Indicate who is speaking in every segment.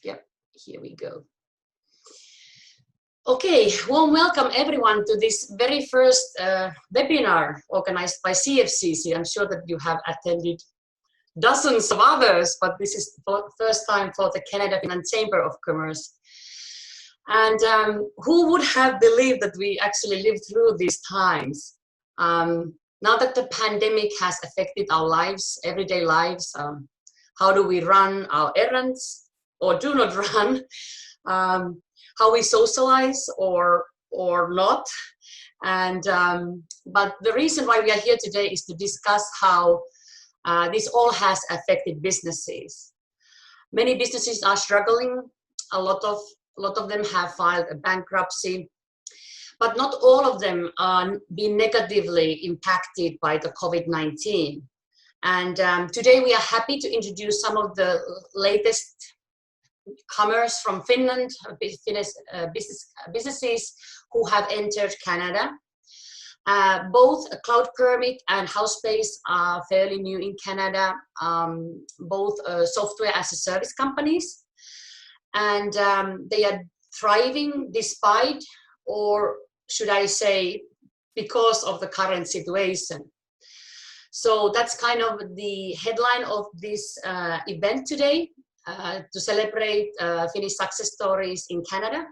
Speaker 1: Yep, here we go. Okay, warm welcome everyone to this very first webinar organized by CFCC. I'm sure that you have attended dozens of others, but this is the first time for the Canada-Finland Chamber of Commerce. And who would have believed that we actually lived through these times? Now that the pandemic has affected our lives, everyday lives, how do we run our errands or do not run? How we socialize or not? And but the reason why we are here today is to discuss how this all has affected businesses. Many businesses are struggling. A lot of them have filed a bankruptcy, but not all of them are being negatively impacted by the COVID-19. And today we are happy to introduce some of the latest comers from Finland, Finnish businesses who have entered Canada. Both CloudPermit and Howspace are fairly new in Canada, both software as a service companies. And they are thriving despite, or should I say, because of the current situation. So that's kind of the headline of this event today, to celebrate Finnish success stories in Canada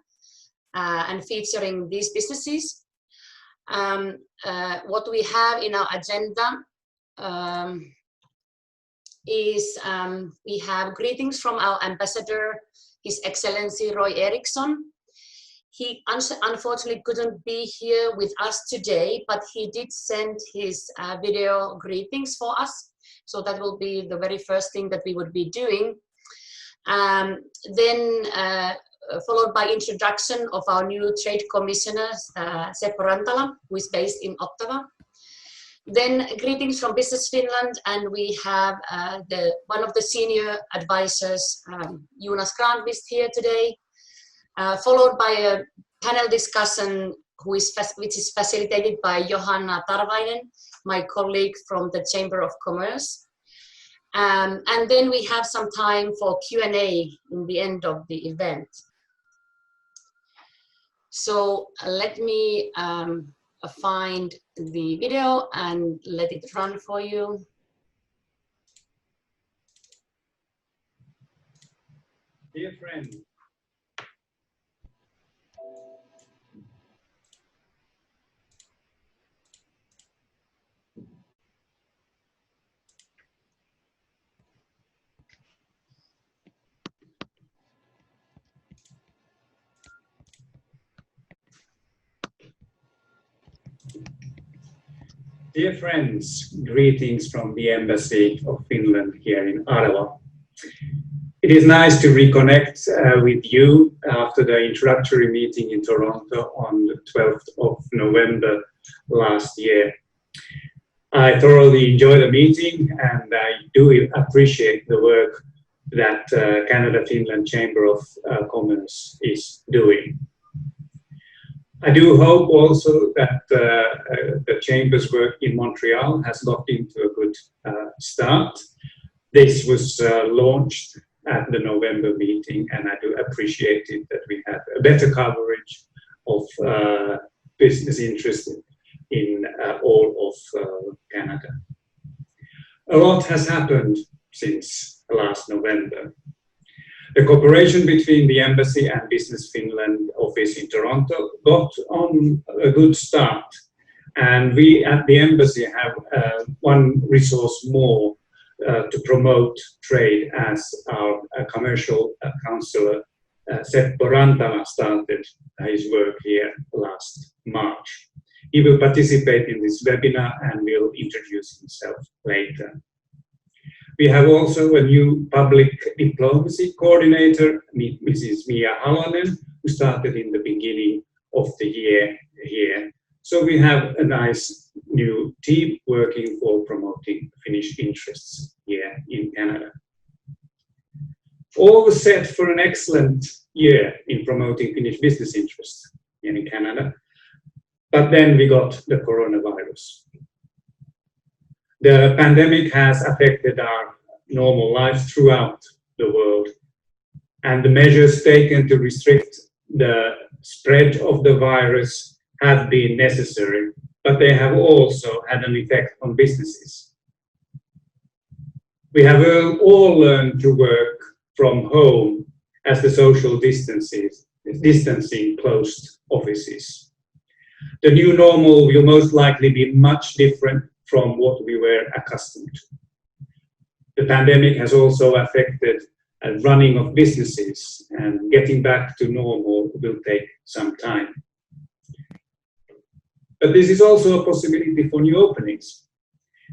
Speaker 1: and featuring these businesses. What we have in our agenda is we have greetings from our ambassador, His Excellency Roy Eriksson. He unfortunately couldn't be here with us today, but he did send his video greetings for us. So that will be the very first thing that we would be doing. Then followed by introduction of our new trade commissioner, Seppo Rantala, who is based in Ottawa. Then greetings from Business Finland, and we have one of the senior advisors, Jonas Granqvist, here today, followed by a panel discussion which is facilitated by Johanna Tarvainen, my colleague from the Chamber of Commerce. And then we have some time for Q&A in the end of the event. So let me find the video and let it run for you.
Speaker 2: Dear friend, dear friends, greetings from the Embassy of Finland here in Ottawa. It is nice to reconnect with you after the introductory meeting in Toronto on the 12th of November last year. I thoroughly enjoyed the meeting, and I do appreciate the work that Canada-Finland Chamber of Commerce is doing. I do hope also that the Chamber's work in Montreal has got into a good start. This was launched at the November meeting, and I do appreciate it that we have a better coverage of business interest in all of Canada. A lot has happened since last November. The cooperation between the Embassy and Business Finland office in Toronto got on a good start, and we at the Embassy have one resource more to promote trade, as our commercial councillor Seppo Rantala started his work here last March. He will participate in this webinar and will introduce himself later. We have also a new public diplomacy coordinator, Mrs. Mia Halonen, who started in the beginning of the year here. So we have a nice new team working for promoting Finnish interests here in Canada. All was set for an excellent year in promoting Finnish business interests here in Canada. But then we got the coronavirus. The pandemic has affected our normal life throughout the world. and the measures taken to restrict the spread of the virus have been necessary, but they have also had an effect on businesses. We have all learned to work from home as the social distancing closed offices. The new normal will most likely be much different from what we were accustomed to. The pandemic has also affected running of businesses, and getting back to normal will take some time. But this is also a possibility for new openings.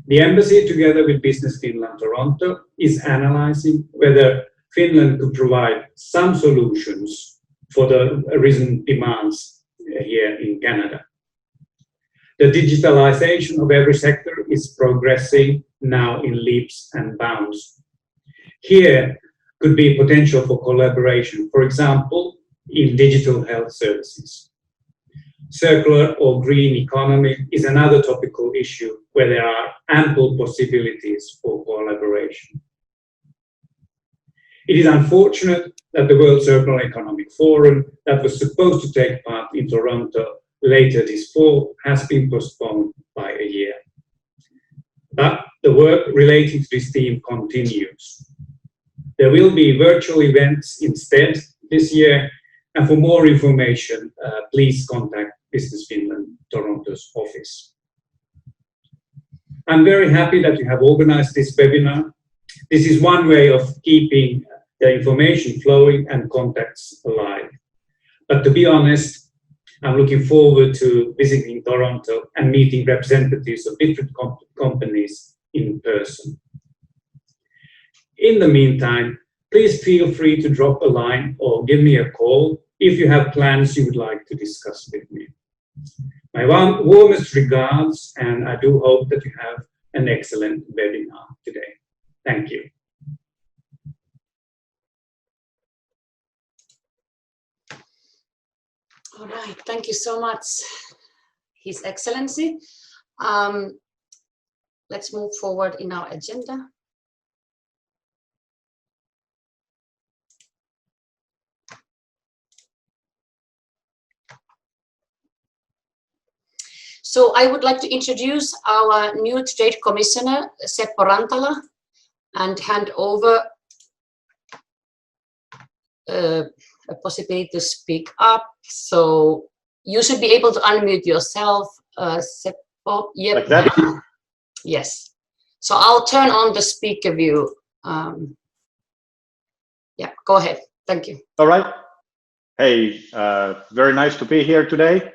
Speaker 2: The embassy, together with Business Finland Toronto, is analyzing whether Finland could provide some solutions for the risen demands here in Canada. The digitalization of every sector is progressing now in leaps and bounds. Here could be potential for collaboration, for example, in digital health services. Circular or green economy is another topical issue where there are ample possibilities for collaboration. It is unfortunate that the World Circular Economic Forum that was supposed to take part in Toronto later this fall has been postponed by a year. But the work relating to this theme continues. There will be virtual events instead this year, and for more information, please contact Business Finland Toronto's office. I'm very happy that you have organized this webinar. This is one way of keeping the information flowing and contacts alive. But to be honest, I'm looking forward to visiting Toronto and meeting representatives of different companies in person. In the meantime, please feel free to drop a line or give me a call if you have plans you would like to discuss with me. My warmest regards, and I do hope that you have an excellent webinar today. Thank you.
Speaker 1: All right, thank you so much, His Excellency. Let's move forward in our agenda. So I would like to introduce our new Trade Commissioner, Seppo Rantala, and hand over a possibility to speak up. So you should be able to unmute yourself, Seppo. Yep.
Speaker 3: Like that?
Speaker 1: Yes. So I'll turn on the speaker view. Yeah, go ahead. Thank you.
Speaker 3: All right. Hey, very nice to be here today.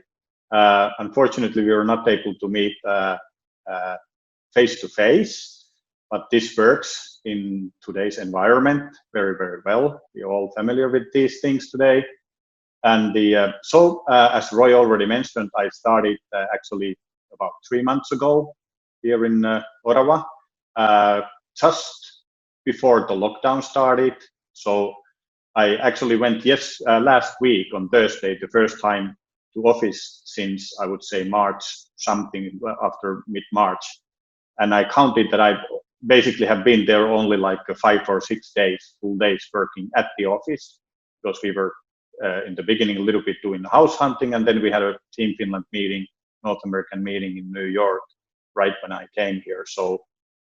Speaker 3: Unfortunately, we were not able to meet face to face, but this works in today's environment very, very well. We're all familiar with these things today. And as Roy already mentioned, I started actually about 3 months ago here in Ottawa, just before the lockdown started. So I actually went last week on Thursday, the first time to office since I would say March, something after mid-March. And I counted that I basically have been there only like 5 or 6 days, full days working at the office, because we were in the beginning a little bit doing house hunting, and then we had a Team Finland meeting, North American meeting in New York right when I came here. So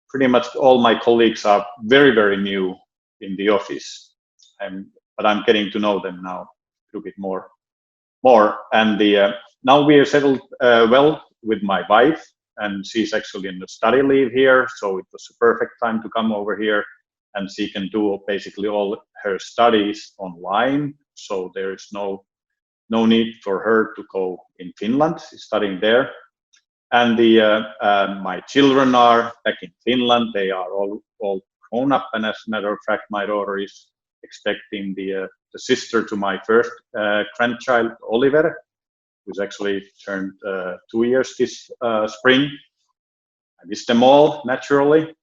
Speaker 3: pretty much all my colleagues are very, very new in the office, but I'm getting to know them now a little bit more. And now we are settled well with my wife, and she's actually in the study leave here, so it was a perfect time to come over here, and she can do basically all her studies online, so there is no need for her to go in Finland. She's studying there. And my children are back in Finland. They are all grown up, and as a matter of fact, my daughter is expecting the sister to my first grandchild, Oliver, who's actually turned 2 years this spring. I miss them all, naturally.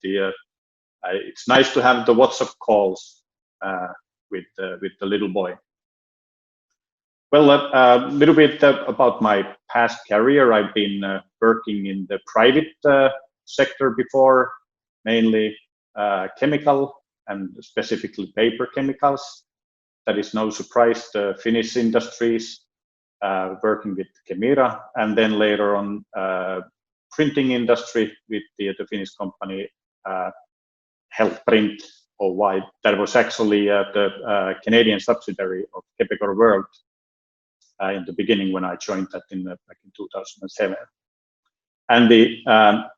Speaker 3: It's nice to have the WhatsApp calls with the little boy. Well, a little bit about my past career. I've been working in the private sector before, mainly chemical and specifically paper chemicals. That is no surprise, the Finnish industries working with Kemira, and then later on printing industry with the Finnish company Health Print, or why that was actually the Canadian subsidiary of Kepicor World in the beginning when I joined that back in 2007. And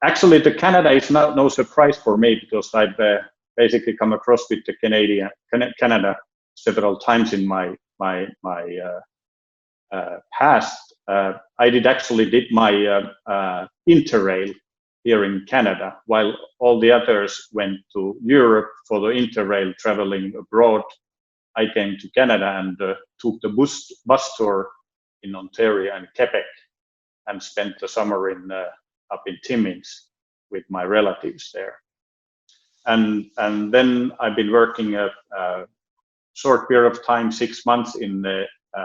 Speaker 3: actually the Canada is no surprise for me, because I've basically come across with the Canada several times in my past. I did my Interrail here in Canada, while all the others went to Europe for the Interrail traveling abroad. I came to Canada and took the bus tour in Ontario and Quebec, and spent the summer up in Timmins with my relatives there. And then I've been working a short period of time, 6 months, in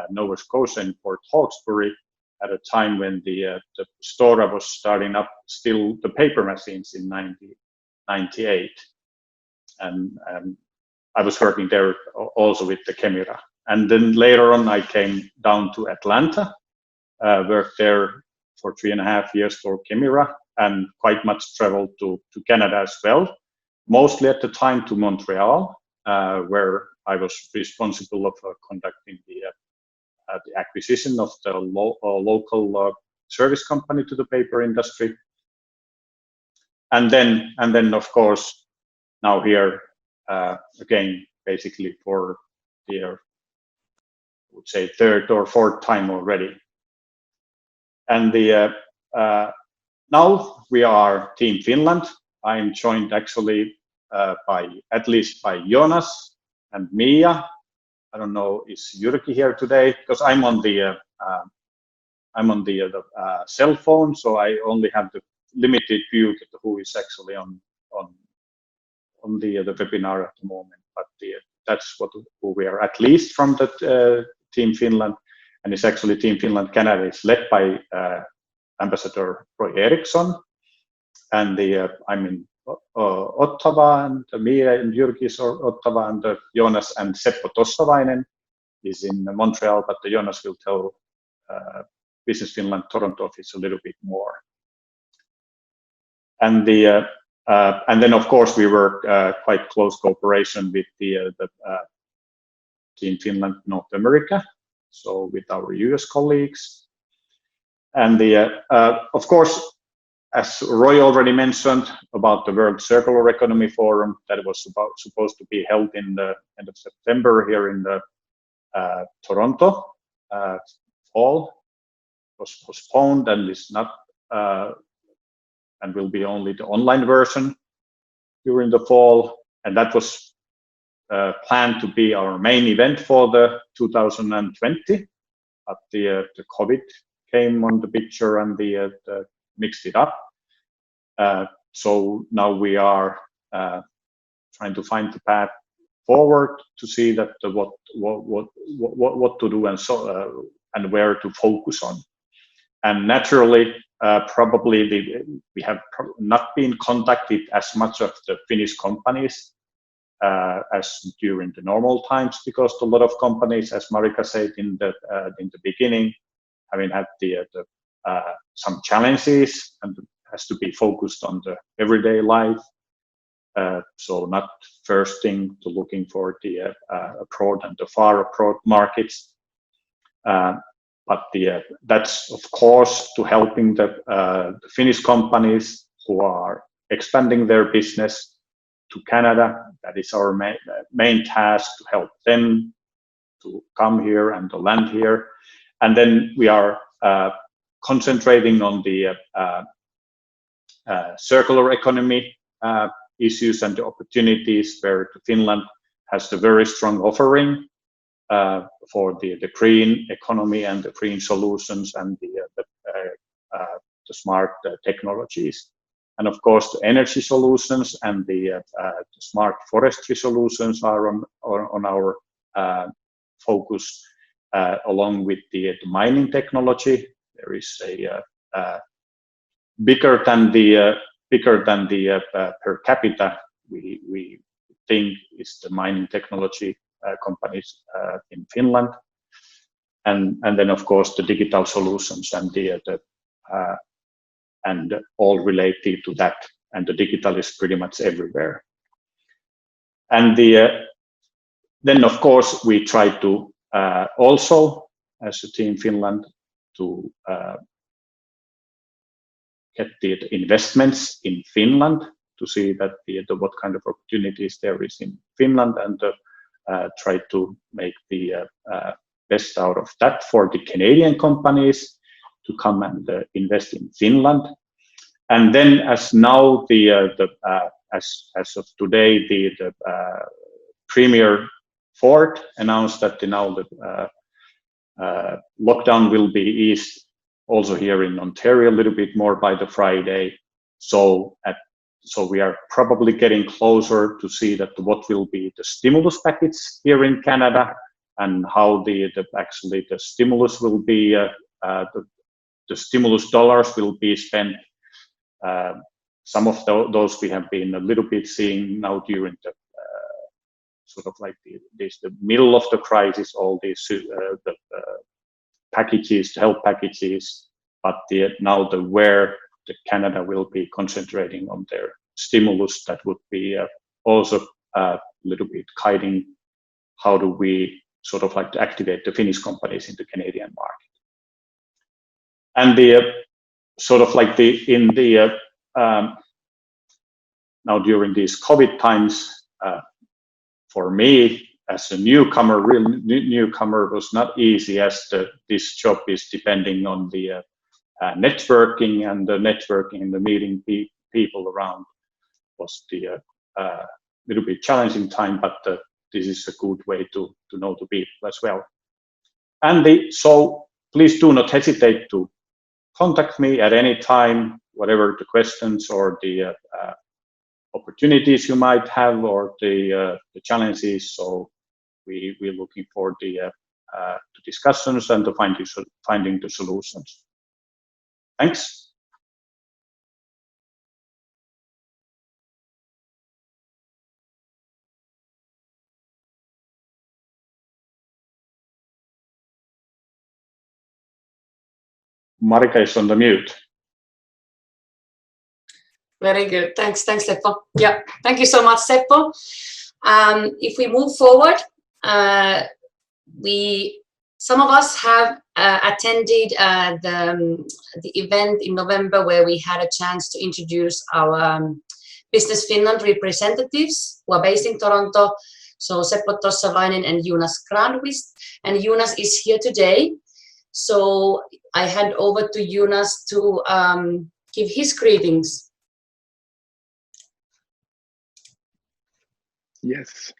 Speaker 3: Nova Scotia in Port Hawkesbury, at a time when the Stora was starting up still the paper machines in 1998, and I was working there also with the Kemira. And then later on I came down to Atlanta, worked there for 3.5 years for Kemira, and quite much traveled to Canada as well, mostly at the time to Montreal, where I was responsible of conducting the acquisition of the local service company to the paper industry. And then of course, now here again, basically for the, I would say, 3rd or 4th time already. And now we are Team Finland. I'm joined actually at least by Jonas and Mia. I don't know, is Jyrki here today? Because I'm on the cell phone, so I only have the limited view to who is actually on the webinar at the moment. But that's who we are, at least from the Team Finland, and it's actually Team Finland Canada. It's led by Ambassador Roy Eriksson, and I'm in Ottawa, and Mia and Jyrki is Ottawa, and Jonas and Seppo Tossavainen is in Montreal, but Jonas will tell Business Finland Toronto office a little bit more. And then of course we work quite close cooperation with the Team Finland North America, so with our US colleagues. And of course, as Roy already mentioned about the World Circular Economy Forum that was supposed to be held in the end of September here in the Toronto fall, was postponed and is not and will be only the online version during the fall. And that was planned to be our main event for the 2020, but the COVID came on the picture and the mixed it up. So now we are trying to find the path forward to see that what to do and so and where to focus on. And naturally, probably we have not been contacted as much of the Finnish companies as during the normal times, because a lot of companies, as Marika said in the beginning, having had some challenges and has to be focused on the everyday life. So not first thing to looking for the abroad and the far abroad markets. But that's of course to helping the Finnish companies who are expanding their business to Canada. That is our main task, to help them to come here and to land here. And then we are concentrating on the circular economy issues and the opportunities, where Finland has the very strong offering for the green economy and the green solutions and the smart technologies. And of course, the energy solutions and the smart forestry solutions are on our focus, along with the mining technology. There is a bigger than the per capita. We thing is the mining technology companies in Finland, and then of course the digital solutions and all related to that. And the digital is pretty much everywhere. And then of course we try to also as a team Finland to get the investments in Finland to see that what kind of opportunities there is in Finland, and try to make the best out of that for the Canadian companies to come and invest in Finland. And then as now as of today, the Premier Ford announced that now the lockdown will be eased also here in Ontario a little bit more by the Friday. So we are probably getting closer to see that what will be the stimulus package here in Canada, and how actually the stimulus will be the stimulus dollars will be spent. Some of those we have been a little bit seeing now during the sort of like the middle of the crisis, all these the packages, the help packages, but now where the Canada will be concentrating on their stimulus, that would be also a little bit guiding how do we sort of like to activate the Finnish companies in the Canadian market. And sort of like now during these COVID times, for me as a newcomer, real newcomer, was not easy, as this job is depending on the networking, and the networking and the meeting people around was the little bit challenging time, but this is a good way to know the people as well. And so please do not hesitate to contact me at any time, whatever the questions or the opportunities you might have, or the challenges. So we're looking for the discussions and to finding the solutions. Thanks. Marika is on the mute.
Speaker 1: Very good. Thanks, Seppo. Yeah, thank you so much, Seppo. If we move forward, some of us have attended the event in November where we had a chance to introduce our Business Finland representatives who are based in Toronto. So Seppo Tossavainen and Jonas Granqvist. And Jonas is here today. So I hand over to Jonas to give his greetings.
Speaker 4: Yes.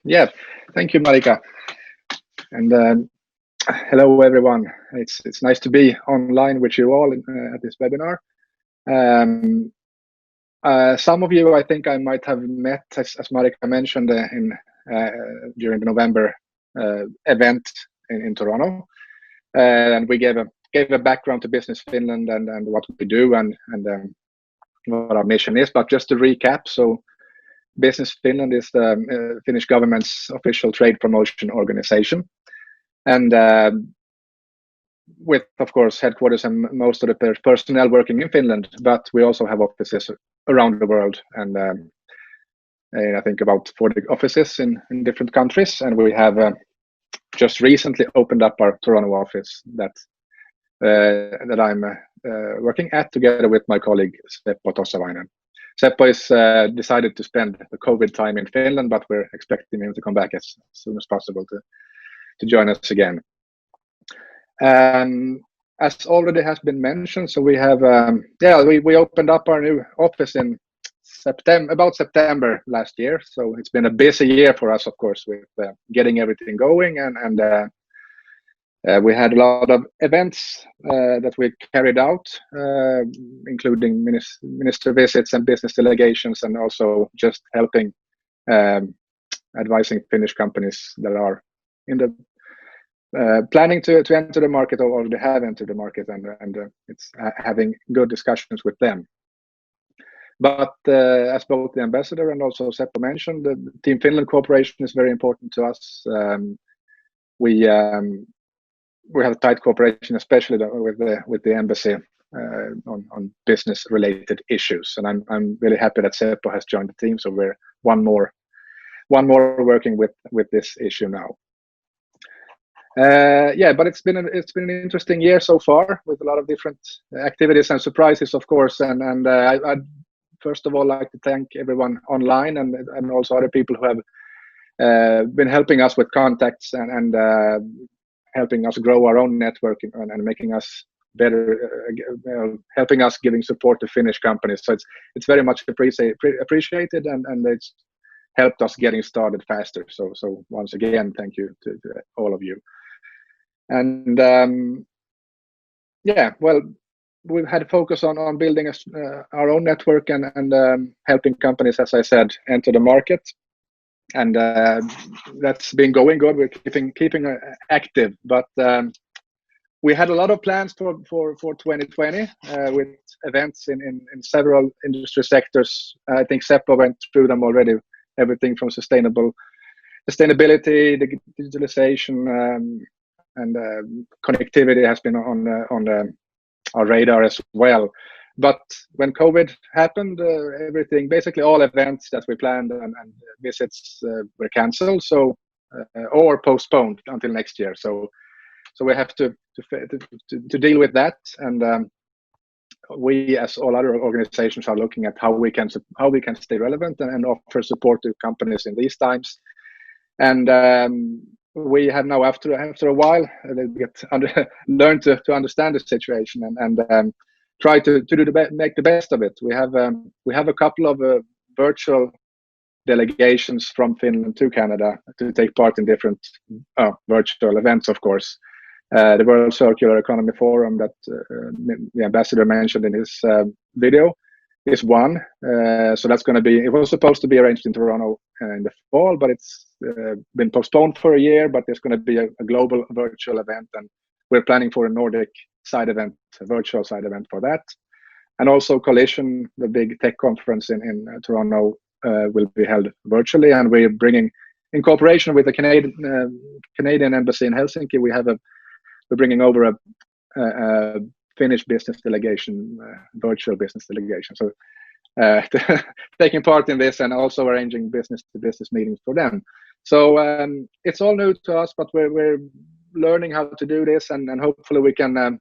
Speaker 4: Yeah, thank you, Marika. And hello, everyone. It's nice to be online with you all at this webinar. Some of you, I think I might have met, as Marika mentioned, during the November event in Toronto, and we gave a background to Business Finland and what we do and what our mission is. But just to recap, so Business Finland is the Finnish government's official trade promotion organization, and with, of course, headquarters and most of the personnel working in Finland, but we also have offices around the world, and I think about 40 offices in different countries, and we have just recently opened up our Toronto office that I'm working at together with my colleague Seppo Tossavainen. Seppo is decided to spend the COVID time in Finland, but we're expecting him to come back as soon as possible to join us again. As already has been mentioned, so we have we opened up our new office in about September last year. So it's been a busy year for us, of course, with getting everything going, and we had a lot of events that we carried out, including minister visits and business delegations, and also just helping advising Finnish companies that are in the planning to enter the market or already have entered the market, and it's having good discussions with them. But as both the ambassador and also Seppo mentioned, the Team Finland cooperation is very important to us. We have tight cooperation, especially with the embassy on business-related issues. And I'm really happy that Seppo has joined the team. So we're one more working with this issue now. But it's been an interesting year so far with a lot of different activities and surprises, of course. And I'd first of all like to thank everyone online and also other people who have been helping us with contacts and helping us grow our own network and making us better, helping us giving support to Finnish companies. So it's very much appreciated and it's helped us getting started faster. So once again, thank you to all of you. And we've had a focus on building our own network and helping companies, as I said, enter the market. And that's been going good. We're keeping active, but we had a lot of plans for 2020 with events in several industry sectors. I think Seppo went through them already. Everything from sustainability, digitalization, and connectivity has been on our radar as well. But when COVID happened, basically all events that we planned and visits were cancelled, or postponed until next year. So we have to deal with that, and we, as all other organizations, are looking at how we can stay relevant and offer support to companies in these times. And we have now, after a while, learned to understand the situation and try to make the best of it. We have a couple of virtual delegations from Finland to Canada to take part in different virtual events, of course. The World Circular Economy Forum that the ambassador mentioned in his video is one. So that's going to be, it was supposed to be arranged in Toronto in the fall, but it's been postponed for a year, but there's going to be a global virtual event, and we're planning for a Nordic side event, a virtual side event for that. And also Collision, the big tech conference in Toronto, will be held virtually, and we're bringing, in cooperation with the Canadian embassy in Helsinki, we're bringing over a Finnish business delegation, virtual business delegation. So taking part in this and also arranging business-to-business meetings for them. So it's all new to us, but we're learning how to do this, and hopefully we can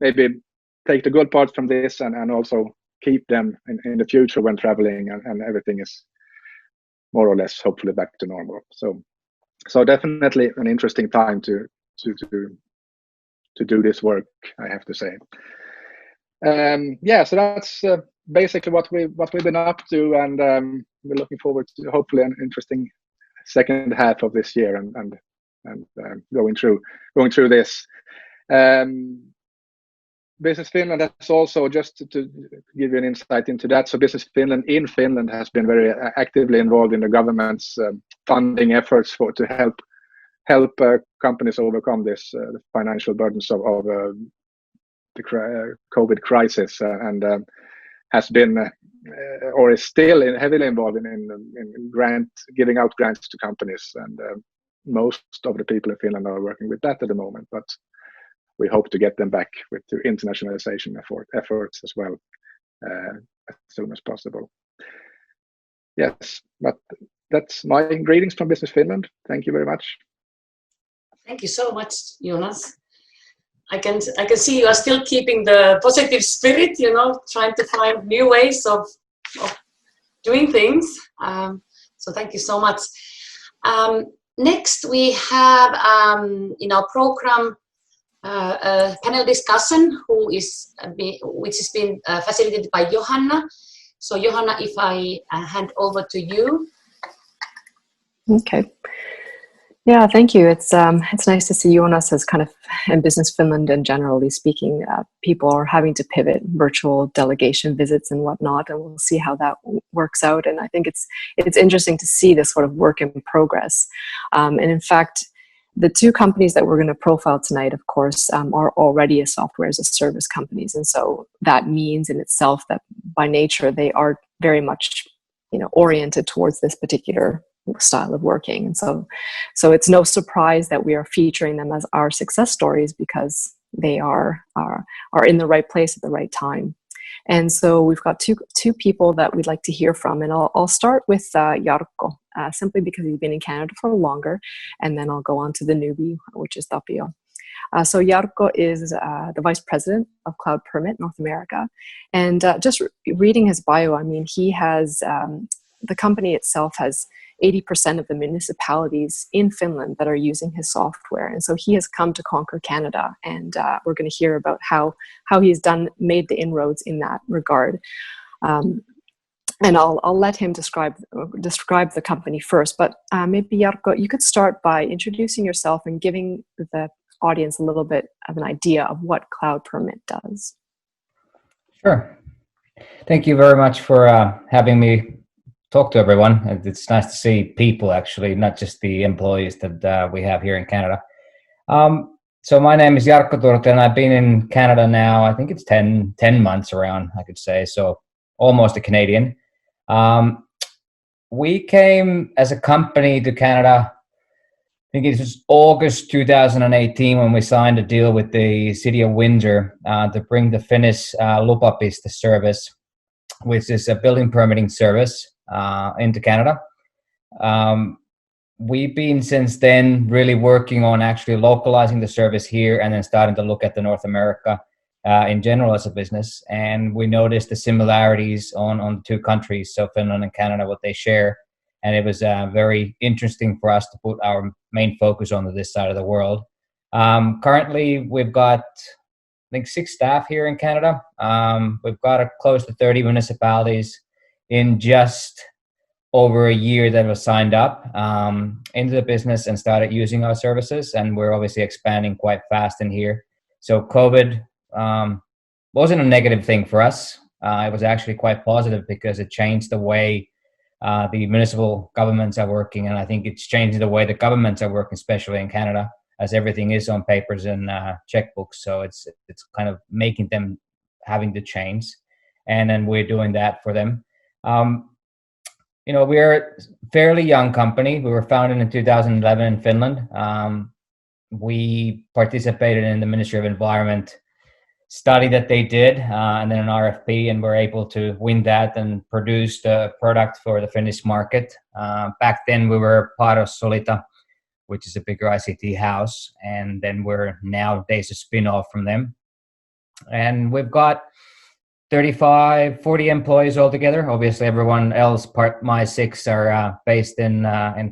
Speaker 4: maybe take the good parts from this and also keep them in the future when traveling and everything is more or less hopefully back to normal. So definitely an interesting time to do this work, I have to say. So that's basically what we've been up to, and we're looking forward to hopefully an interesting second half of this year and going through this. Business Finland has also, just to give you an insight into that, so Business Finland in Finland has been very actively involved in the government's funding efforts to help companies overcome this the financial burdens of the COVID crisis, and has been or is still heavily involved in giving out grants to companies, and most of the people in Finland are working with that at the moment, but we hope to get them back to internationalization efforts as well as soon as possible. Yes, but that's my greetings from Business Finland. Thank you very much.
Speaker 1: Thank you so much, Jonas. I can see you are still keeping the positive spirit, trying to find new ways of doing things. So thank you so much. Next, we have in our program a panel discussion, which is being facilitated by Johanna. So Johanna, if I hand over to you.
Speaker 5: Okay. Yeah, thank you. It's nice to see Jonas as kind of in Business Finland, and generally speaking, people are having to pivot virtual delegation visits and whatnot, and we'll see how that works out. And I think it's interesting to see this sort of work in progress. And in fact, the two companies that we're going to profile tonight, of course, are already a software as a service companies. And so that means in itself that by nature, they are very much, oriented towards this particular style of working. And so it's no surprise that we are featuring them as our success stories, because they are in the right place at the right time. And so we've got two people that we'd like to hear from, and I'll start with Jarkko, simply because he's been in Canada for longer, and then I'll go on to the newbie, which is Tapio. So Jarkko is the vice president of CloudPermit North America, and just reading his bio, I mean, he has the company itself has 80% of the municipalities in Finland that are using his software. And so he has come to conquer Canada, and we're going to hear about how he's made the inroads in that regard. And I'll let him describe the company first, but maybe Jarkko, you could start by introducing yourself and giving the audience a little bit of an idea of what CloudPermit does.
Speaker 6: Sure. Thank you very much for having me talk to everyone. It's nice to see people, actually, not just the employees that we have here in Canada. So my name is Jarkko Turte, and I've been in Canada now, I think it's 10 months around, I could say, so almost a Canadian. We came as a company to Canada, I think it was August 2018 when we signed a deal with the city of Windsor to bring the Finnish Lupapiste service, which is a building permitting service, into Canada. We've been since then really working on actually localizing the service here, and then starting to look at the North America in general as a business. And we noticed the similarities on the two countries, so Finland and Canada, what they share. And it was very interesting for us to put our main focus on this side of the world. Currently, we've got, I think, 6 staff here in Canada. We've got close to 30 municipalities in just over a year that was signed up into the business and started using our services. And we're obviously expanding quite fast in here. So COVID wasn't a negative thing for us. It was actually quite positive, because it changed the way the municipal governments are working. And I think it's changing the way the governments are working, especially in Canada, as everything is on papers and checkbooks. So it's kind of making them having to change. And then we're doing that for them. We're a fairly young company. We were founded in 2011 in Finland. We participated in the Ministry of Environment study that they did, and then an RFP, and were able to win that and produce the product for the Finnish market. Back then, we were part of Solita, which is a bigger ICT house, and then we're nowadays a spin-off from them. And we've got 40 employees altogether. Obviously, everyone else, my 6, are based in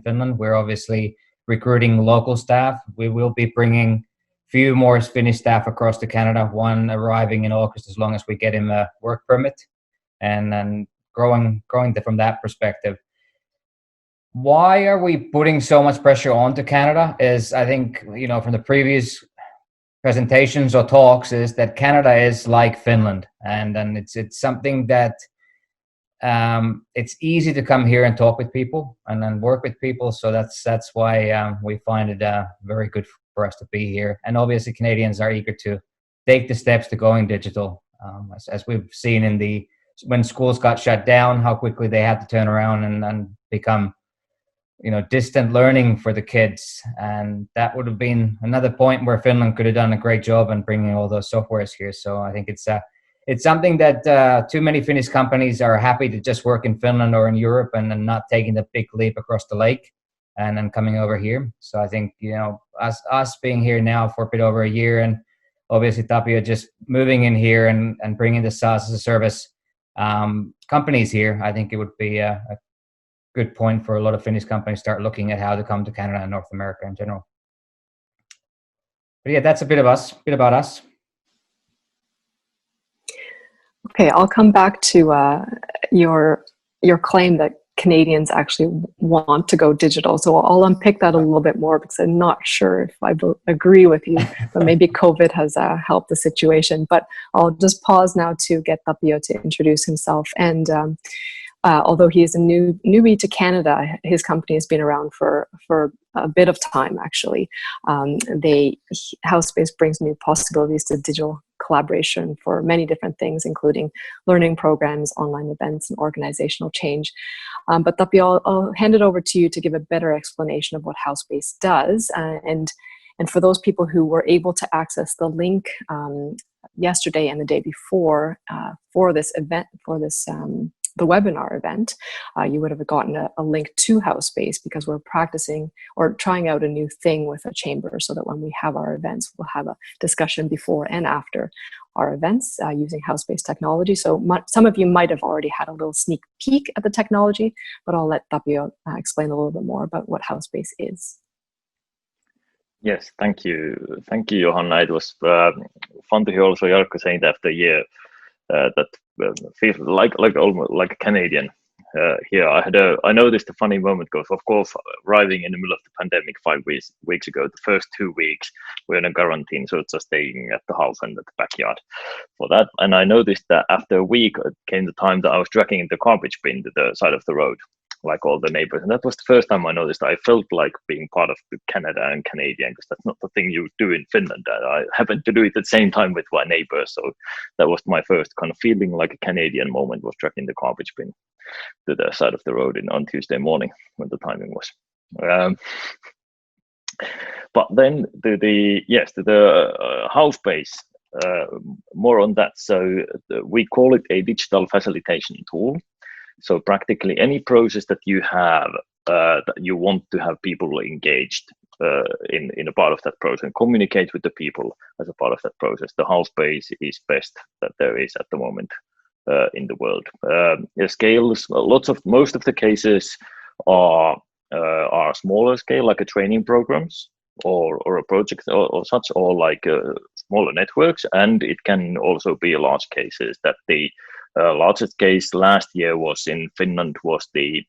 Speaker 6: Finland. We're obviously recruiting local staff. We will be bringing a few more Finnish staff across to Canada, one arriving in August, as long as we get him a work permit, and then growing from that perspective. Why are we putting so much pressure onto Canada is, I think, from the previous presentations or talks, is that Canada is like Finland, and it's something that it's easy to come here and talk with people and then work with people. So that's why we find it very good for us to be here. And obviously, Canadians are eager to take the steps to going digital, as we've seen when schools got shut down, how quickly they had to turn around and become distant learning for the kids. And that would have been another point where Finland could have done a great job in bringing all those softwares here. So I think it's something that too many Finnish companies are happy to just work in Finland or in Europe, and then not taking the big leap across the lake and then coming over here. So I think, us being here now for a bit over a year, and obviously Tapio just moving in here and bringing the SaaS as a service companies here, I think it would be a good point for a lot of Finnish companies start looking at how to come to Canada and North America in general. But yeah, that's a bit about us.
Speaker 5: Okay, I'll come back to your claim that Canadians actually want to go digital. So I'll unpick that a little bit more, because I'm not sure if I agree with you, but maybe COVID has helped the situation. But I'll just pause now to get Tapio to introduce himself. And although he is a newbie to Canada, his company has been around for a bit of time, actually. Howspace brings new possibilities to digital collaboration for many different things, including learning programs, online events, and organizational change. But Tapio, I'll hand it over to you to give a better explanation of what Howspace does. And for those people who were able to access the link yesterday and the day before for this event, for this the webinar event, you would have gotten a link to Howspace, because we're practicing or trying out a new thing with a chamber, so that when we have our events, we'll have a discussion before and after our events using Howspace technology. So some of you might have already had a little sneak peek at the technology, but I'll let Tapio explain a little bit more about what Howspace is.
Speaker 7: Yes, thank you. Thank you, Johanna. It was fun to hear also Jarkko saying that after a year that feels almost like a Canadian here. I noticed a funny moment because, of course, arriving in the middle of the pandemic 5 weeks ago, the first 2 weeks we're in a quarantine, so it's just staying at the house and at the backyard for that. And I noticed that after a week, it came the time that I was dragging the garbage bin to the side of the road, like all the neighbors. And that was the first time I noticed I felt like being part of Canada and Canadian, because that's not the thing you do in Finland. I happened to do it at the same time with my neighbors. So that was my first kind of feeling like a Canadian moment, was tracking the garbage bin to the side of the road on Tuesday morning when the timing was. But then the Howspace, more on that. So we call it a digital facilitation tool. So practically any process that you have that you want to have people engaged in a part of that process and communicate with the people as a part of that process, the Howspace is best that there is at the moment in the world. The scales, most of the cases are smaller scale, like a training programs or a project or such, or like smaller networks, and it can also be large cases. That the largest case last year was in Finland, was the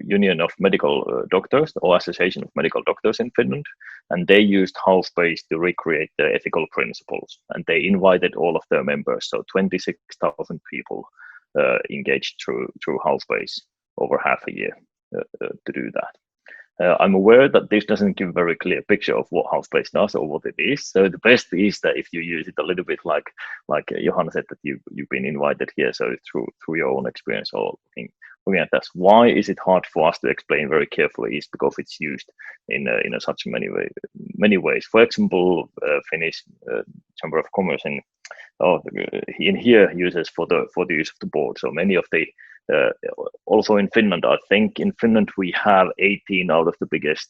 Speaker 7: Union of Medical Doctors, or Association of Medical Doctors in Finland, and they used Howspace to recreate the ethical principles, and they invited all of their members, so 26,000 people engaged through Howspace over half a year to do that. I'm aware that this doesn't give a very clear picture of what Howspace does or what it is. So the best is that if you use it a little bit like Johanna said, that you've been invited here, so through your own experience or looking at that. Why is it hard for us to explain very carefully? Is because it's used in such many ways. For example, Finnish Chamber of Commerce in here uses for the use of the board. So many of the also in Finland, I think in Finland we have 18 out of the biggest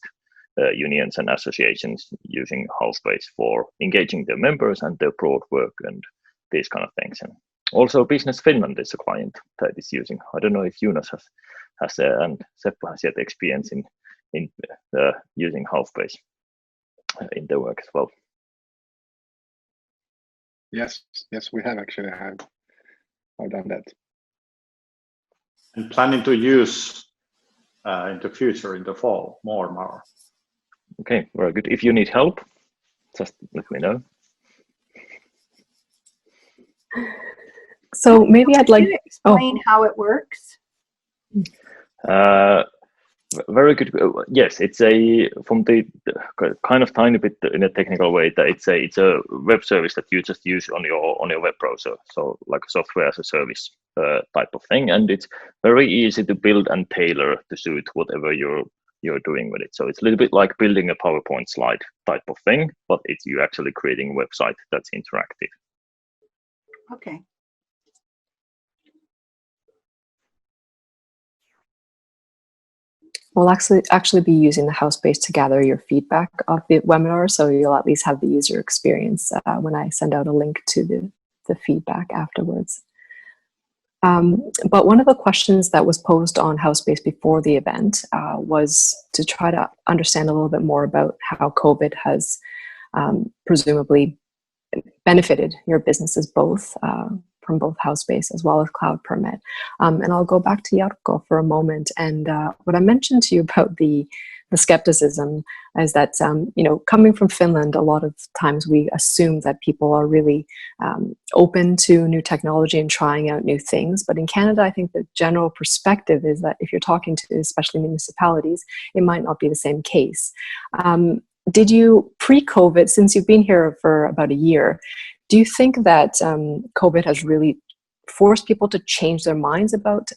Speaker 7: unions and associations using Howspace for engaging their members and their broad work and these kind of things. And also Business Finland is a client that is using. I don't know if Jonas has and Seppo has yet experience in using Howspace in their work as well.
Speaker 4: Yes, we have actually I've done that.
Speaker 3: And planning to use in the future, in the fall, more and more.
Speaker 7: Okay, very good. If you need help, just let me know.
Speaker 5: So maybe I'd like
Speaker 8: to explain how it works.
Speaker 7: Very good. Yes, it's from the kind of tiny bit in a technical way that it's a web service that you just use on your web browser. So like a software as a service type of thing, and it's very easy to build and tailor to suit whatever you're doing with it. So it's a little bit like building a PowerPoint slide type of thing, but it's you actually creating a website that's interactive.
Speaker 8: Okay.
Speaker 5: We'll actually be using the Howspace to gather your feedback of the webinar, so you'll at least have the user experience when I send out a link to the feedback afterwards. But one of the questions that was posed on Howspace before the event was to try to understand a little bit more about how COVID has presumably benefited your businesses both from both Howspace as well as CloudPermit. And I'll go back to Jarkko for a moment. And what I mentioned to you about the skepticism is that, coming from Finland, a lot of times we assume that people are really open to new technology and trying out new things. But in Canada, I think the general perspective is that if you're talking to especially municipalities, it might not be the same case. did you, pre-COVID, since you've been here for about a year, do you think that COVID has really forced people to change their minds about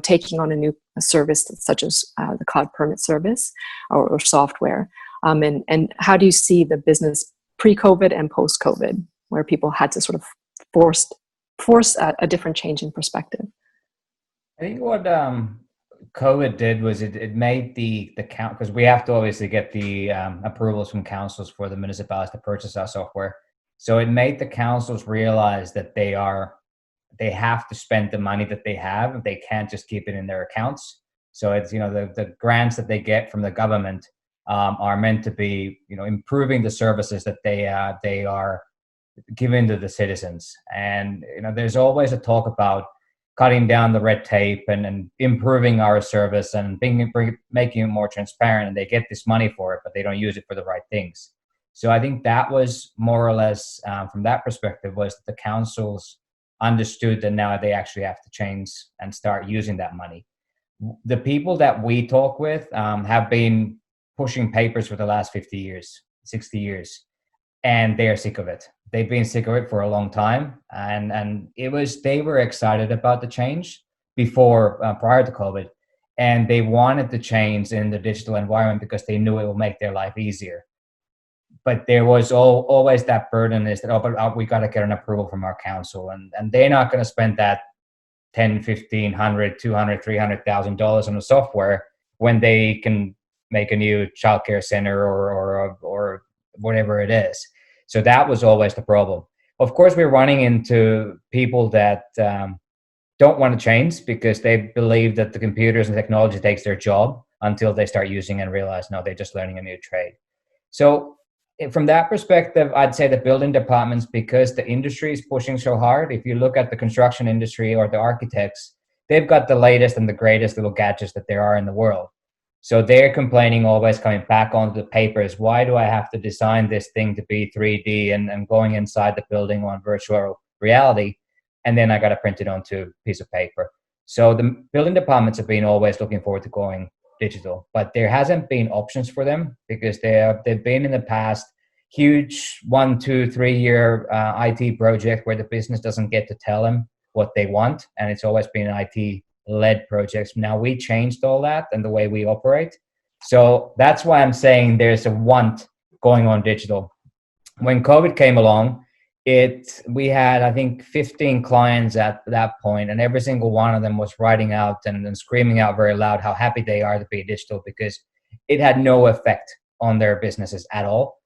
Speaker 5: taking on a service such as the CloudPermit service or software? And how do you see the business pre-COVID and post-COVID, where people had to sort of force a different change in perspective?
Speaker 6: I think what COVID did was it made the count, because we have to obviously get the approvals from councils for the municipalities to purchase our software. So it made the councils realize that they have to spend the money that they have. They can't just keep it in their accounts. So it's, the grants that they get from the government are meant to be, improving the services that they are giving to the citizens. And, there's always a talk about cutting down the red tape and improving our service and making it more transparent. And they get this money for it, but they don't use it for the right things. So I think that was more or less, from that perspective, was that the councils understood that now they actually have to change and start using that money. The people that we talk with have been pushing papers for the last 50 years, 60 years, and they are sick of it. They've been sick of it for a long time, and they were excited about the change before, prior to COVID, and they wanted to change in the digital environment because they knew it will make their life easier. But there was always that burden is that, we got to get an approval from our council, and they're not going to spend that $10, $15, $100, $200, $300,000 on the software when they can make a new childcare center or whatever it is. So that was always the problem. Of course, we're running into people that don't want to change because they believe that the computers and technology takes their job until they start using and realize, no, they're just learning a new trade. So from that perspective, I'd say the building departments, because the industry is pushing so hard, if you look at the construction industry or the architects, they've got the latest and the greatest little gadgets that there are in the world. So they're complaining, always coming back onto the papers, why do I have to design this thing to be 3D and going inside the building on virtual reality, and then I got to print it onto a piece of paper. So the building departments have been always looking forward to going digital, but there hasn't been options for them because they've been in the past huge 1, 2, 3 year IT project where the business doesn't get to tell them what they want, and it's always been IT-led projects. Now we changed all that and the way we operate, so that's why I'm saying there's a want going on digital. When COVID came along, we had, I think, 15 clients at that point, and every single one of them was writing out and screaming out very loud how happy they are to be digital because it had no effect on their businesses at all.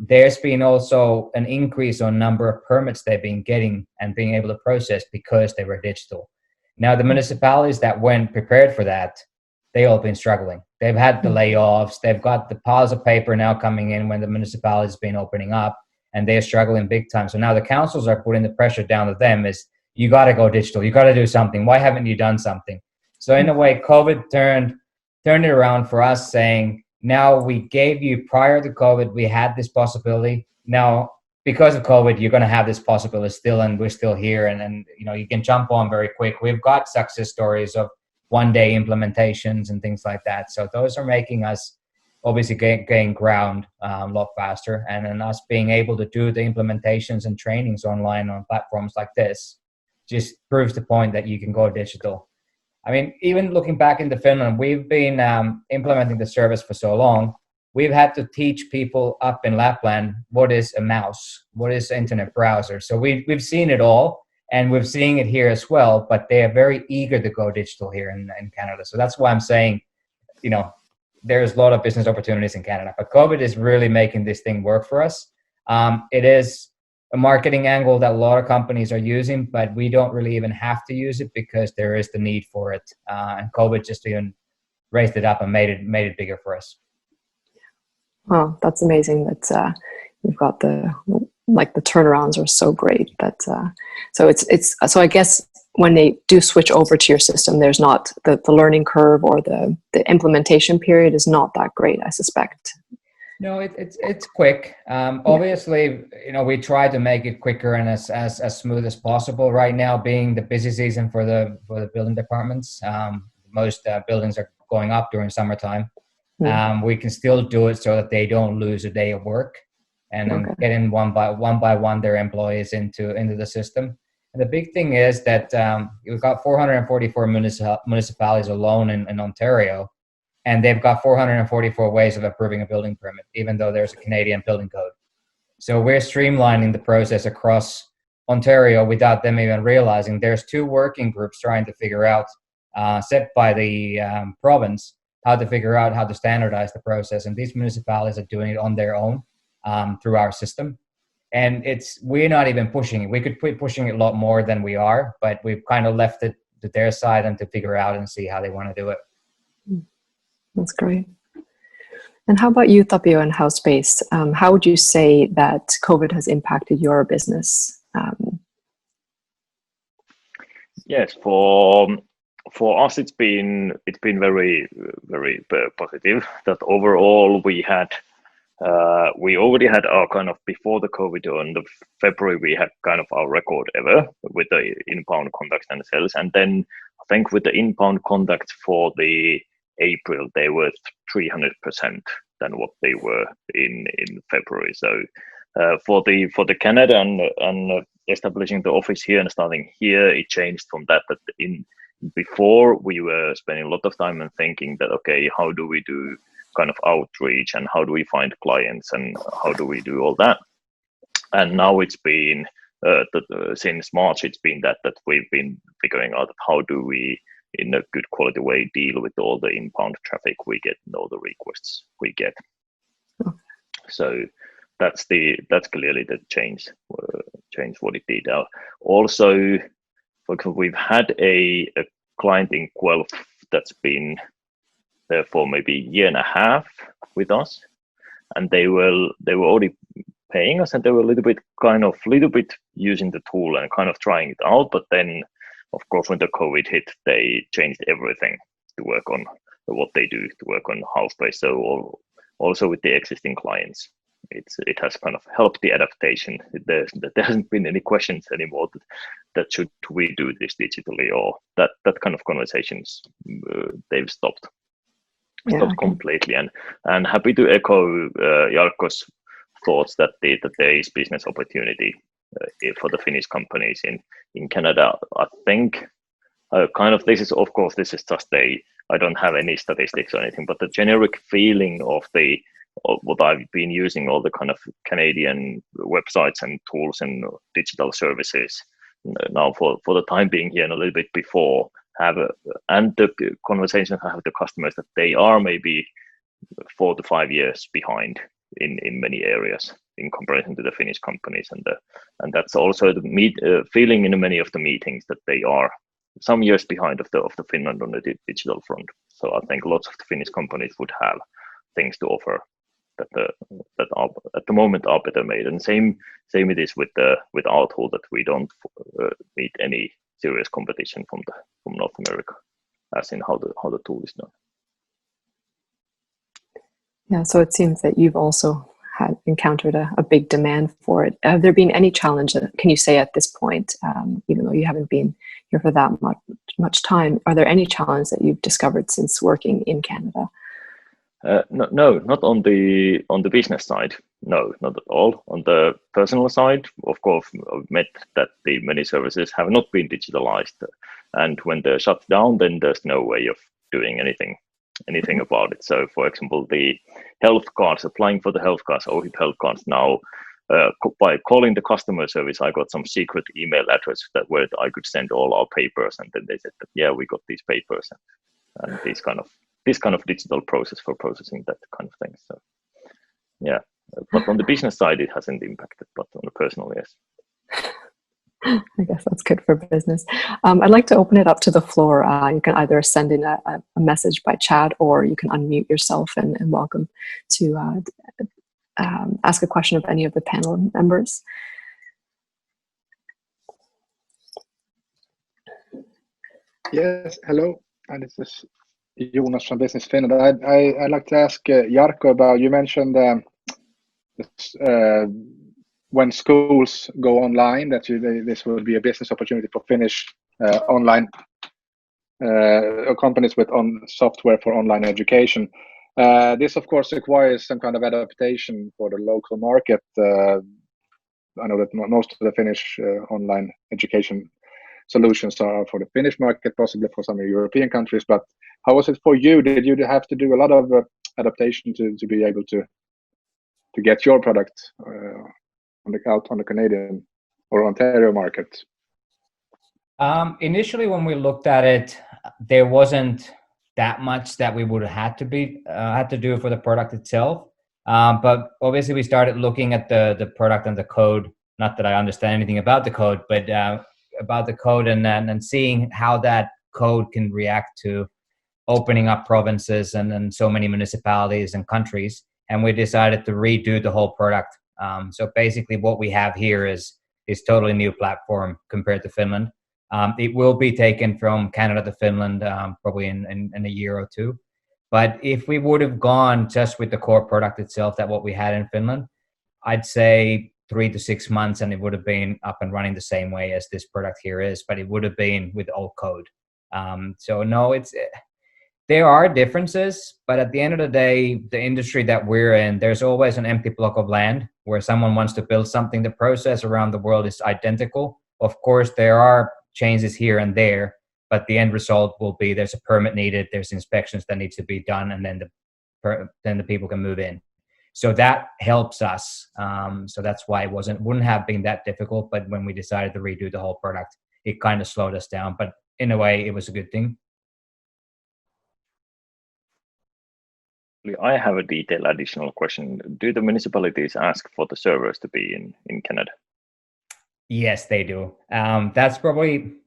Speaker 6: There's been also an increase on number of permits they've been getting and being able to process because they were digital. Now, the municipalities that weren't prepared for that, they all been struggling. They've had the layoffs. They've got the piles of paper now coming in when the municipality's been opening up, and they're struggling big time. So now the councils are putting the pressure down to them is, you got to go digital. You got to do something. Why haven't you done something? So in a way, COVID turned it around for us, saying, now we gave you, prior to COVID, we had this possibility. Now, because of COVID, you're going to have this possibility still, and we're still here. And you can jump on very quick. We've got success stories of one-day implementations and things like that. So those are making us obviously gain ground a lot faster. And then us being able to do the implementations and trainings online on platforms like this just proves the point that you can go digital. I mean, even looking back into Finland, we've been implementing the service for so long. We've had to teach people up in Lapland what is a mouse, what is an internet browser. So we've seen it all, and we're seeing it here as well, but they are very eager to go digital here in Canada. So that's why I'm saying, there's a lot of business opportunities in Canada, but COVID is really making this thing work for us. It is a marketing angle that a lot of companies are using, but we don't really even have to use it because there is the need for it. And COVID just even raised it up and made it bigger for us.
Speaker 5: Wow, that's amazing. That you've got the turnarounds are so great. That so I guess when they do switch over to your system, there's not the learning curve, or the implementation period is not that great, I suspect.
Speaker 6: No, it's quick. Obviously, we try to make it quicker and as smooth as possible. Right now, being the busy season for the building departments, most buildings are going up during summertime. We can still do it so that they don't lose a day of work, and then get in one by one their employees into the system. And the big thing is that we've got 444 municipalities alone in Ontario, and they've got 444 ways of approving a building permit, even though there's a Canadian building code. So we're streamlining the process across Ontario without them even realizing. There's 2 working groups trying to figure out, set by the province, how to figure out how to standardize the process. And these municipalities are doing it on their own through our system. And we're not even pushing it. We could be pushing it a lot more than we are, but we've kind of left it to their side and to figure out and see how they want to do it.
Speaker 5: That's great. And how about you, Tapio, and Howspace? How would you say that COVID has impacted your business?
Speaker 7: Yes, for us, it's been very, very positive. That overall we already had our kind of, before the COVID on the February, we had kind of our record ever with the inbound contacts and sales. And then I think with the inbound contacts for the April, they were 300% than what they were in February. So for the Canada and establishing the office here and starting here, it changed from that before we were spending a lot of time and thinking that, okay, how do we do kind of outreach and how do we find clients and how do we do all that? And now it's been since March, it's been that we've been figuring out how do we, in a good quality way, deal with all the inbound traffic we get and all the requests we get. So that's clearly the change what it did. Also, for example, we've had a client in Guelph that's been there for maybe a year and a half with us, and they were already paying us, and they were a little bit using the tool and kind of trying it out. But then, of course, when the COVID hit, they changed everything to work on what they do, to work on Howspace. So also with the existing clients, it has kind of helped the adaptation. There hasn't been any questions anymore that should we do this digitally, or that kind of conversations they've stopped completely. And happy to echo Jarkko's thoughts that there is business opportunity for the Finnish companies in Canada. I think this is just I don't have any statistics or anything, but the generic feeling of what I've been using, all the kind of Canadian websites and tools and digital services now for the time being here and a little bit before, and the conversations I have with the customers, that they are maybe 4 to 5 years behind in many areas in comparison to the Finnish companies, and that's also the feeling in many of the meetings that they are some years behind of the Finland on the digital front. So I think lots of the Finnish companies would have things to offer that are at the moment are better made. And same it is with our tool, that we don't meet any serious competition from North America, as in how the tool is done.
Speaker 5: Yeah, so it seems that you've also had encountered a big demand for it. Have there been any challenge, can you say at this point, even though you haven't been here for that much time, are there any challenges that you've discovered since working in Canada?
Speaker 7: No, not on the business side. No, not at all. On the personal side, of course, I've met that the many services have not been digitalized, and when they're shut down, then there's no way of doing anything about it. So, for example, the health cards, applying for the health cards, OHIP health cards now, by calling the customer service, I got some secret email address where I could send all our papers, and then they said that, yeah, we got these papers and this kind of digital process for processing that kind of thing. So, yeah, but on the business side, it hasn't impacted, but on the personal, yes.
Speaker 5: I guess that's good for business. I'd like to open it up to the floor. You can either send in a message by chat, or you can unmute yourself and welcome to ask a question of any of the panel members.
Speaker 4: Yes, hello. And this is Jonas from Business Finland. I'd like to ask Jarkko about, you mentioned when schools go online, that this will be a business opportunity for Finnish online companies with software for online education. This, of course, requires some kind of adaptation for the local market. I know that most of the Finnish online education solutions are for the Finnish market, possibly for some European countries. But how was it for you? Did you have to do a lot of adaptation to be able to get your product out on the Canadian or Ontario market?
Speaker 6: Initially, when we looked at it, there wasn't that much that we would have had to do for the product itself. But obviously, we started looking at the product and the code. Not that I understand anything about the code, but about the code and seeing how that code can react to opening up provinces and so many municipalities and countries. And we decided to redo the whole product. So basically, what we have here is totally new platform compared to Finland. It will be taken from Canada to Finland probably in a year or two. But if we would have gone just with the core product itself, that what we had in Finland, I'd say 3 to 6 months, and it would have been up and running the same way as this product here is, but it would have been with old code. So no, there are differences, but at the end of the day, the industry that we're in, there's always an empty block of land where someone wants to build something. The process around the world is identical. Of course, there are changes here and there, but the end result will be there's a permit needed, there's inspections that need to be done, and then the people can move in. So that helps us. So that's why it wouldn't have been that difficult. But when we decided to redo the whole product, it kind of slowed us down. But in a way, it was a good thing.
Speaker 7: I have a detailed additional question. Do the municipalities ask for the servers to be in Canada?
Speaker 6: Yes, they do. That's probably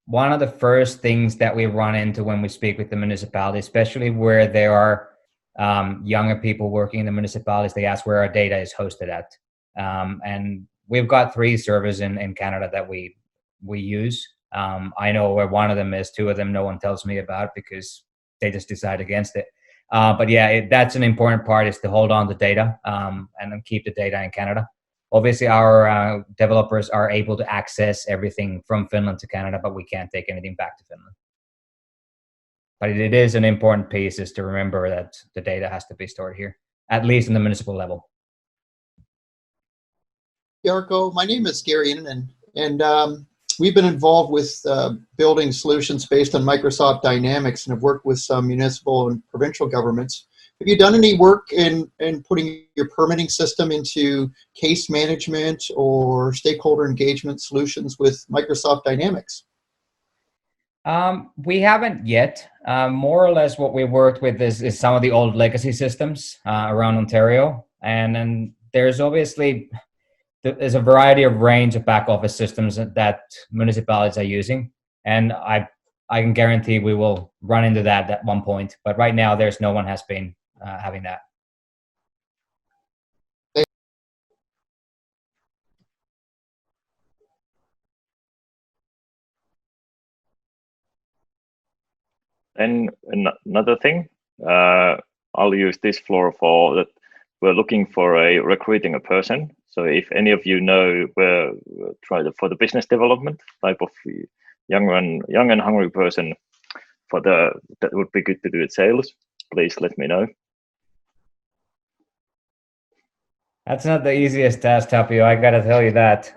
Speaker 6: one of the first things that we run into when we speak with the municipality, especially where there are younger people working in the municipalities. They ask where our data is hosted at. And we've got 3 servers in Canada that we use. I know where one of them is. 2 of them no one tells me about because they just decide against it. But yeah, that's an important part, is to hold on to data and then keep the data in Canada. Obviously, our developers are able to access everything from Finland to Canada, but we can't take anything back to Finland. But it is an important piece, is to remember that the data has to be stored here, at least in the municipal level.
Speaker 9: Jarkko, my name is Gary Innan, and we've been involved with building solutions based on Microsoft Dynamics and have worked with some municipal and provincial governments. Have you done any work in putting your permitting system into case management or stakeholder engagement solutions with Microsoft Dynamics?
Speaker 6: We haven't yet. More or less what we worked with is some of the old legacy systems around Ontario. And then there's obviously, there's a variety of range of back office systems that municipalities are using. And I can guarantee we will run into that at one point. But right now, there's no one has been having that.
Speaker 7: And another thing, I'll use this floor for that. We're looking for recruiting a person. So if any of you know where for the business development type of young and hungry person that would be good to do at sales, please let me know.
Speaker 6: That's not the easiest task, Tapio, I gotta tell you that.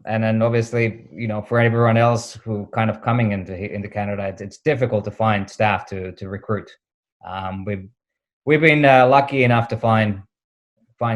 Speaker 6: And then obviously, for everyone else who kind of coming into Canada, it's difficult to find staff to recruit. We've been lucky enough to find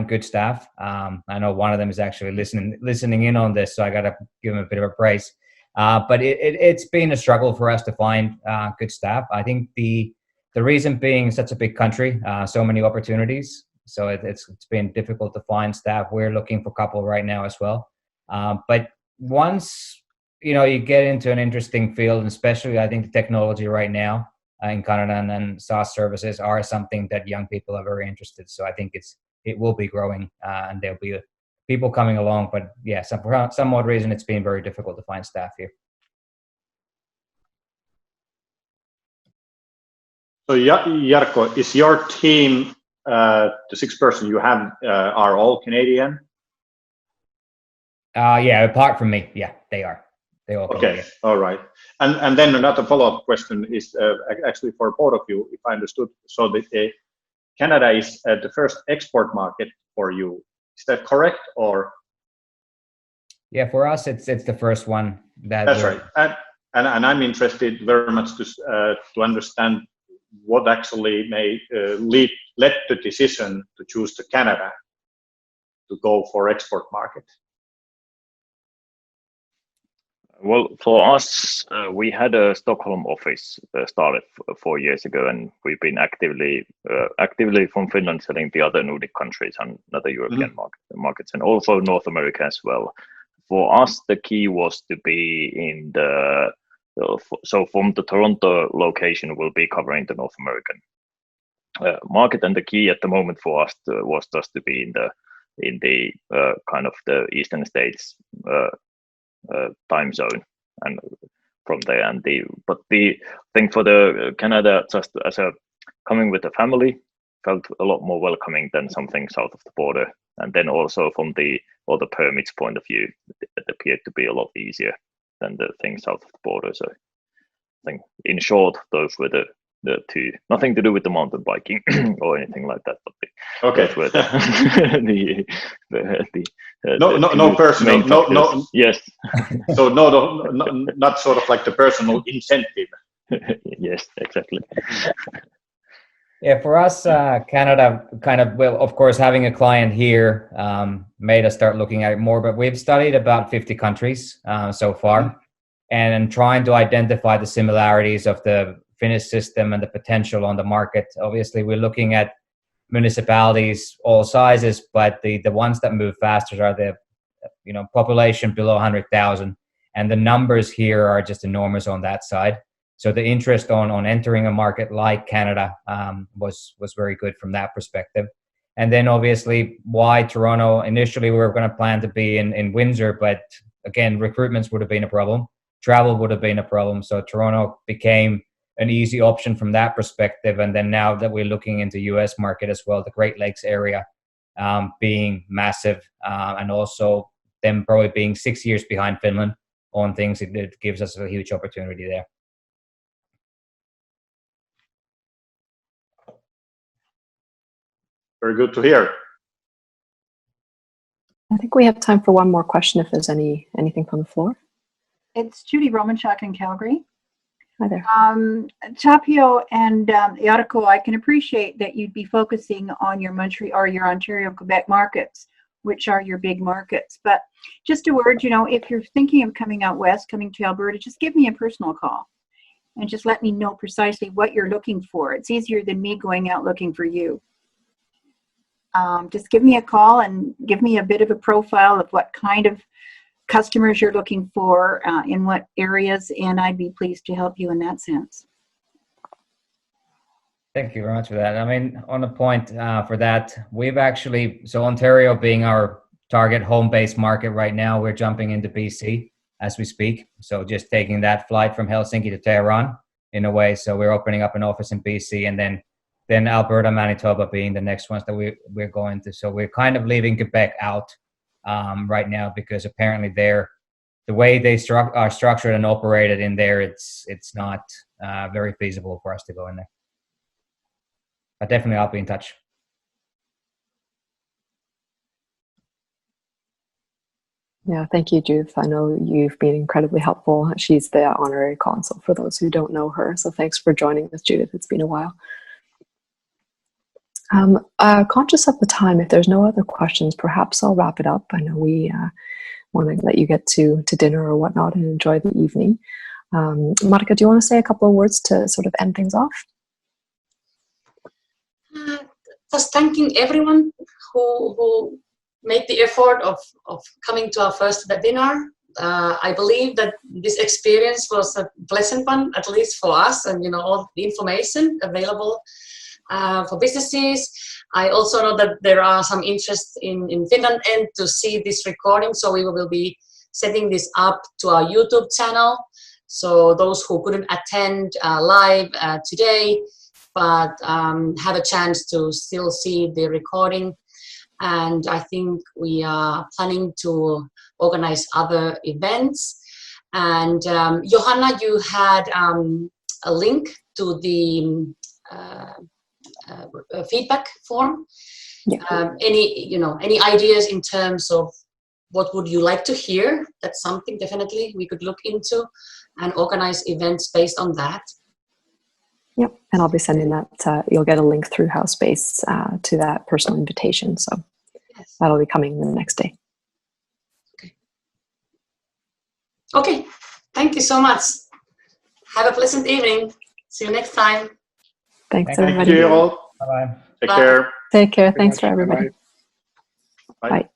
Speaker 6: good staff. I know one of them is actually listening in on this, so I gotta give him a bit of a praise. But it's been a struggle for us to find good staff. I think the reason being such a big country, so many opportunities. So it's been difficult to find staff. We're looking for a couple right now as well. But once you get into an interesting field, and especially I think the technology right now in Canada and then SaaS services are something that young people are very interested. So I think it will be growing and there'll be people coming along. But yeah, for some odd reason, it's been very difficult to find staff here.
Speaker 3: So Jarkko, is your team, the 6 person you have, are all Canadian?
Speaker 6: Yeah, apart from me, yeah, they are. They all
Speaker 3: okay.
Speaker 6: Canadian.
Speaker 3: All right. And then another follow-up question is actually for both of you, if I understood. So Canada is the first export market for you. Is that correct, or?
Speaker 6: Yeah, for us, it's the first one.
Speaker 3: That's right. And I'm interested very much to understand what actually led the decision to choose the Canada to go for export market.
Speaker 7: Well, for us, we had a Stockholm office started 4 years ago, and we've been actively from Finland selling the other Nordic countries and other European markets, and also North America as well. For us, the key was to be in so from the Toronto location, we'll be covering the North American market, and the key at the moment for us was just to be in the kind of the Eastern States time zone, and from there. But the thing for the Canada, just as coming with the family, felt a lot more welcoming than something south of the border, and then also from the permits point of view, it appeared to be a lot easier than the things south of the border. So I think, in short, those were the two. Nothing to do with the mountain biking or anything like that. But those were
Speaker 3: no personal, no.
Speaker 7: Yes.
Speaker 3: So not sort of like the personal incentive.
Speaker 7: Yes, exactly.
Speaker 6: Yeah, for us, Canada kind of, well, of course, having a client here made us start looking at it more, but we've studied about 50 countries so far, and trying to identify the similarities of the Finnish system and the potential on the market. Obviously, we're looking at municipalities, all sizes, but the ones that move fastest are the population below 100,000, and the numbers here are just enormous on that side. So the interest on entering a market like Canada was very good from that perspective. And then obviously, why Toronto? Initially, we were going to plan to be in Windsor, but again, recruitments would have been a problem. Travel would have been a problem. So Toronto became an easy option from that perspective. And then now that we're looking into US market as well, the Great Lakes area being massive, and also them probably being 6 years behind Finland on things, it gives us a huge opportunity there.
Speaker 3: Very good to hear.
Speaker 5: I think we have time for one more question if there's anything from the floor.
Speaker 8: It's Judy Romanchuk in Calgary.
Speaker 5: Hi there.
Speaker 8: Tapio and Jarkko, I can appreciate that you'd be focusing on your Montreal or your Ontario, Quebec markets, which are your big markets. But just a word, if you're thinking of coming out west, coming to Alberta, just give me a personal call and just let me know precisely what you're looking for. It's easier than me going out looking for you. Just give me a call and give me a bit of a profile of what kind of customers you're looking for, in what areas, and I'd be pleased to help you in that sense.
Speaker 6: Thank you very much for that. I mean, on the point for that, we've actually, so Ontario being our target home-based market right now, we're jumping into BC as we speak. So just taking that flight from Helsinki to Tehran in a way. So we're opening up an office in BC, and then Alberta, Manitoba being the next ones that we're going to. So we're kind of leaving Quebec out right now, because apparently the way they are structured and operated in there, it's not very feasible for us to go in there. But definitely I'll be in touch.
Speaker 5: Yeah, thank you, Judith. I know you've been incredibly helpful. She's the honorary consul for those who don't know her. So thanks for joining us, Judith. It's been a while. Conscious of the time, if there's no other questions, perhaps I'll wrap it up. I know we want to let you get to dinner or whatnot and enjoy the evening. Monica, do you want to say a couple of words to sort of end things off?
Speaker 1: Just thanking everyone who made the effort of coming to our first webinar. I believe that this experience was a pleasant one, at least for us, and all the information available for businesses. I also know that there are some interest in Finland and to see this recording, so we will be setting this up to our YouTube channel. So those who couldn't attend live today, but have a chance to still see the recording. And I think we are planning to organize other events. And Johanna, you had a link to the feedback form.
Speaker 5: Yeah.
Speaker 1: Any ideas in terms of what would you like to hear? That's something definitely we could look into and organize events based on that.
Speaker 5: Yep, and I'll be sending that. You'll get a link through Howspace to that personal invitation. So
Speaker 1: Yes.
Speaker 5: that'll be coming the next day.
Speaker 1: Okay, thank you so much. Have a pleasant evening. See you next time.
Speaker 5: Thanks,
Speaker 6: Thank
Speaker 5: everybody.
Speaker 3: Thank you all.
Speaker 6: Bye-bye.
Speaker 3: Take
Speaker 1: Bye.
Speaker 3: care.
Speaker 5: Take care.
Speaker 4: Very
Speaker 5: Thanks
Speaker 4: much.
Speaker 5: for everybody.
Speaker 3: Bye.
Speaker 5: Bye.